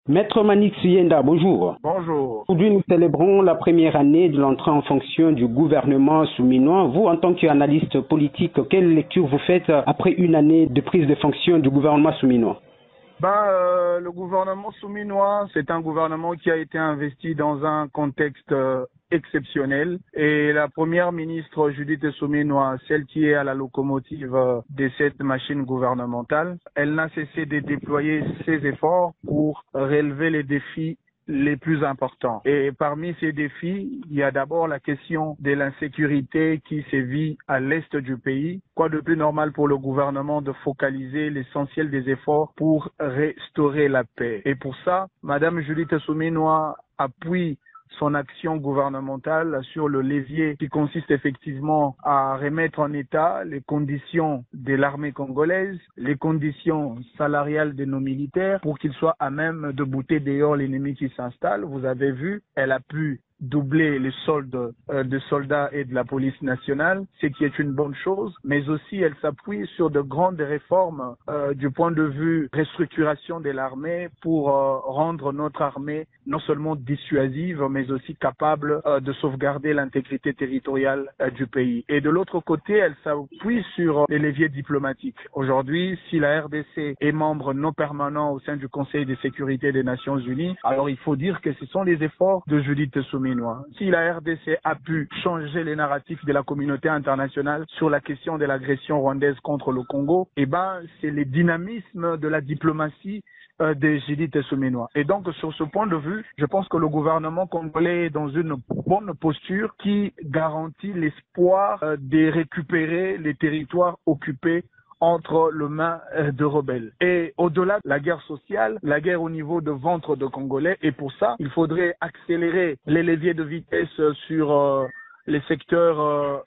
Maître Manik Suyenda, bonjour. Bonjour. Aujourd'hui, nous célébrons la première année de l'entrée en fonction du gouvernement souminois. Vous, en tant qu'analyste politique, quelle lecture vous faites après une année de prise de fonction du gouvernement souminois? Le gouvernement souminois, c'est un gouvernement qui a été investi dans un contexte exceptionnel. Et la première ministre Judith Souminois, celle qui est à la locomotive de cette machine gouvernementale, elle n'a cessé de déployer ses efforts pour relever les défis les plus importants. Et parmi ces défis, il y a d'abord la question de l'insécurité qui sévit à l'est du pays. Quoi de plus normal pour le gouvernement de focaliser l'essentiel des efforts pour restaurer la paix. Et pour ça, Madame Judith Souminois appuie son action gouvernementale sur le levier qui consiste effectivement à remettre en état les conditions de l'armée congolaise, les conditions salariales de nos militaires pour qu'ils soient à même de bouter dehors l'ennemi qui s'installe. Vous avez vu, elle a pu doubler les soldes de soldats et de la police nationale, ce qui est une bonne chose, mais aussi elle s'appuie sur de grandes réformes du point de vue restructuration de l'armée pour rendre notre armée non seulement dissuasive, mais aussi capable de sauvegarder l'intégrité territoriale du pays. Et de l'autre côté, elle s'appuie sur les leviers diplomatiques. Aujourd'hui, si la RDC est membre non permanent au sein du Conseil de sécurité des Nations Unies, alors il faut dire que ce sont les efforts de Judith Souminois. Si la RDC a pu changer les narratifs de la communauté internationale sur la question de l'agression rwandaise contre le Congo, c'est le dynamisme de la diplomatie de Judith Souminois. Et donc, sur ce point de vue, je pense que le gouvernement congolais est dans une bonne posture qui garantit l'espoir de récupérer les territoires occupés entre les mains de rebelles. Et au-delà de la guerre sociale, la guerre au niveau de ventre de Congolais, et pour ça, il faudrait accélérer les leviers de vitesse sur les secteurs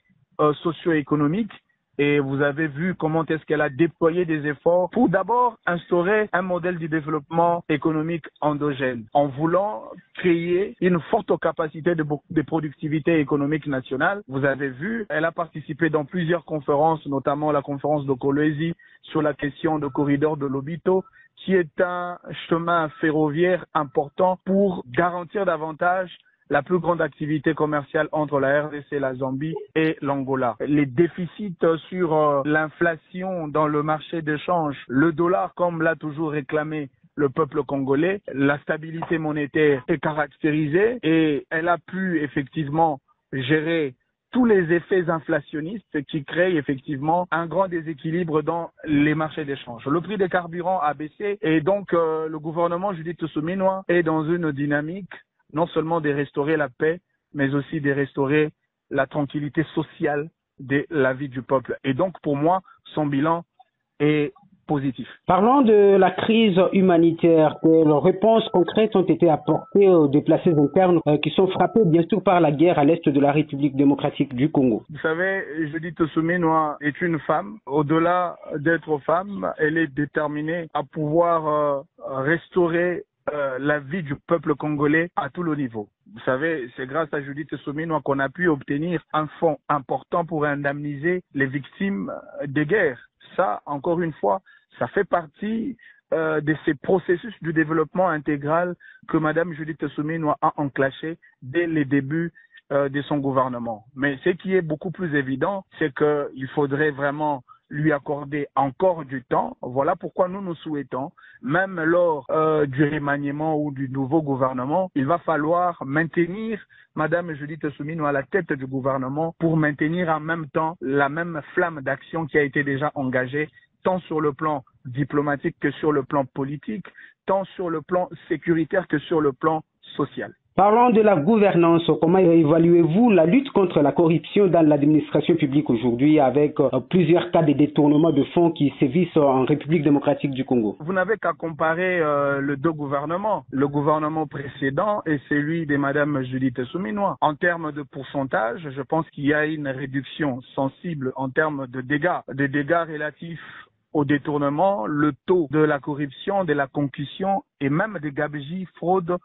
socio-économiques. Et vous avez vu comment est-ce qu'elle a déployé des efforts pour d'abord instaurer un modèle de développement économique endogène, en voulant créer une forte capacité de productivité économique nationale. Vous avez vu, elle a participé dans plusieurs conférences, notamment la conférence de Kolwezi sur la question de corridor de Lobito, qui est un chemin ferroviaire important pour garantir davantage la plus grande activité commerciale entre la RDC, la Zambie et l'Angola. Les déficits sur l'inflation dans le marché d'échange, le dollar comme l'a toujours réclamé le peuple congolais, la stabilité monétaire est caractérisée et elle a pu effectivement gérer tous les effets inflationnistes qui créent effectivement un grand déséquilibre dans les marchés d'échange. Le prix des carburants a baissé et donc le gouvernement Judith Souminois est dans une dynamique non seulement de restaurer la paix, mais aussi de restaurer la tranquillité sociale de la vie du peuple. Et donc, pour moi, son bilan est positif. Parlons de la crise humanitaire. Quelles réponses concrètes ont été apportées aux déplacés internes qui sont frappés bien sûr par la guerre à l'est de la République démocratique du Congo? Vous savez, Judith Souminois est une femme. Au-delà d'être femme, elle est déterminée à pouvoir restaurer la vie du peuple congolais à tout le niveau. Vous savez, c'est grâce à Judith Souminois qu'on a pu obtenir un fonds important pour indemniser les victimes des guerres. Ça, encore une fois, ça fait partie de ces processus du développement intégral que Madame Judith Souminois a enclenché dès les débuts de son gouvernement. Mais ce qui est beaucoup plus évident, c'est qu'il faudrait vraiment lui accorder encore du temps. Voilà pourquoi nous souhaitons, même lors du remaniement ou du nouveau gouvernement, il va falloir maintenir Madame Judith Souminois à la tête du gouvernement pour maintenir en même temps la même flamme d'action qui a été déjà engagée, tant sur le plan diplomatique que sur le plan politique, tant sur le plan sécuritaire que sur le plan social. Parlons de la gouvernance. Comment évaluez-vous la lutte contre la corruption dans l'administration publique aujourd'hui avec plusieurs cas de détournement de fonds qui sévissent en République démocratique du Congo? Vous n'avez qu'à comparer les deux gouvernements, le gouvernement précédent et celui de Madame Judith Souminois. En termes de pourcentage, je pense qu'il y a une réduction sensible en termes de dégâts relatifs au détournement, le taux de la corruption, de la concussion et même des gabegies, fraudes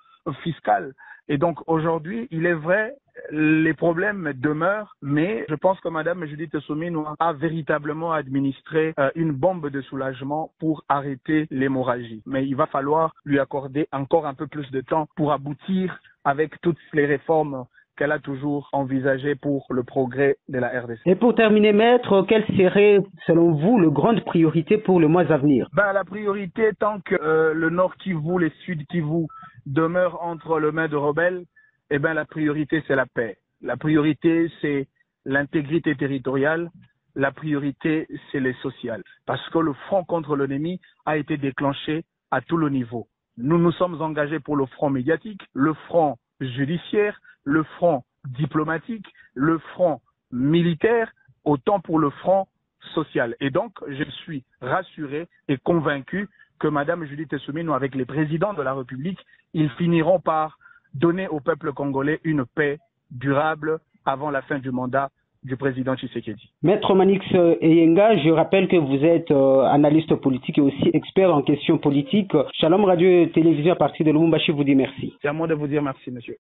fiscales. Et donc aujourd'hui, il est vrai les problèmes demeurent, mais je pense que Madame Judith Suminwa a véritablement administré une bombe de soulagement pour arrêter l'hémorragie. Mais il va falloir lui accorder encore un peu plus de temps pour aboutir avec toutes les réformes qu'elle a toujours envisagées pour le progrès de la RDC. Et pour terminer, maître, quelle serait, selon vous, la grande priorité pour le mois à venir? La priorité, tant que le Nord Kivu, les Sud Kivu demeurent entre les mains de rebelles, la priorité, c'est la paix. La priorité, c'est l'intégrité territoriale. La priorité, c'est les sociales. Parce que le front contre l'ennemi a été déclenché à tout le niveau. Nous nous sommes engagés pour le front médiatique, le front judiciaire, le front diplomatique, le front militaire, autant pour le front social. Et donc, je suis rassuré et convaincu que Madame Judith Suminwa, avec les présidents de la République, ils finiront par donner au peuple congolais une paix durable avant la fin du mandat du président Tshisekedi. Maître Manix Eyenga, je rappelle que vous êtes analyste politique et aussi expert en questions politiques. Shalom Radio et Télévision à partir de Lubumbashi vous dit merci. C'est à moi de vous dire merci, monsieur.